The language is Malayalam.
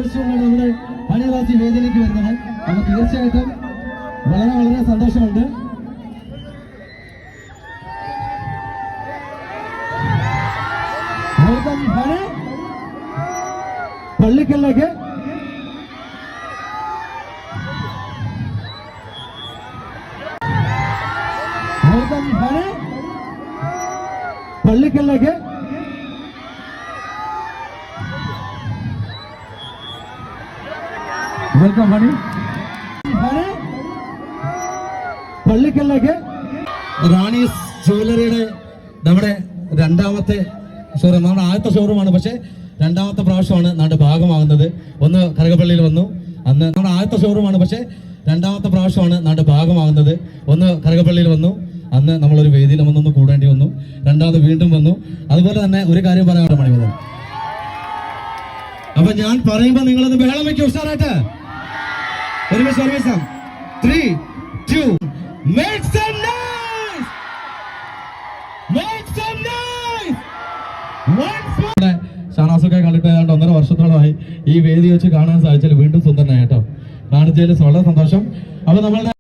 ആദർശവുമാണ് നമ്മുടെ ഹണിറാസി വേദിയിലേക്ക് വരുന്നത്. അപ്പൊ തീർച്ചയായിട്ടും വളരെ വളരെ സന്തോഷമുണ്ട്. പള്ളിക്കലിലേക്ക് പള്ളിക്കലിലേക്ക് വെൽക്കം ഹണി. പള്ളിക്കലിലേക്ക് റാണീസ് ജ്വല്ലറിയുടെ നമ്മുടെ രണ്ടാമത്തെ ഷോറൂം, നമ്മുടെ ആദ്യത്തെ ഷോറൂമാണ്, പക്ഷെ രണ്ടാമത്തെ പ്രാവശ്യമാണ് നമ്മുടെ ഭാഗമാകുന്നത്. ഒന്ന് കറുകപ്പള്ളിയിൽ വന്നു, അന്ന് നമ്മുടെ ആദ്യത്തെ ഷോറൂമാണ്, പക്ഷെ രണ്ടാമത്തെ പ്രാവശ്യമാണ് നമ്മുടെ ഭാഗമാകുന്നത്. ഒന്ന് കറുകപ്പള്ളിയിൽ വന്നു, അന്ന് നമ്മളൊരു വേദിയിൽ ഒന്നൊന്ന് കൂടേണ്ടി വന്നു, രണ്ടാമത് വീണ്ടും വന്നു. അതുപോലെ തന്നെ ഒരു കാര്യം പറയാൻ മണി വന്നു. അപ്പൊ ഞാൻ പറയുമ്പോ നിങ്ങളൊന്ന് ബഹളം വയ്ക്കും ഉഷാറായിട്ട്. ഒരുമിച്ച് 3, 2 make some noise, make some noise once more. ഷാനാസൊക്കെ കണ്ടിട്ട് ഏതാണ്ട് 1.5 വർഷത്തോളമായി ഈ വേദി വെച്ച് കാണാൻ സാധിച്ചാൽ വീണ്ടും സുന്ദരനായി കേട്ടോ. കാണിച്ചതിൽ വളരെ സന്തോഷം. അപ്പൊ നമ്മളുടെ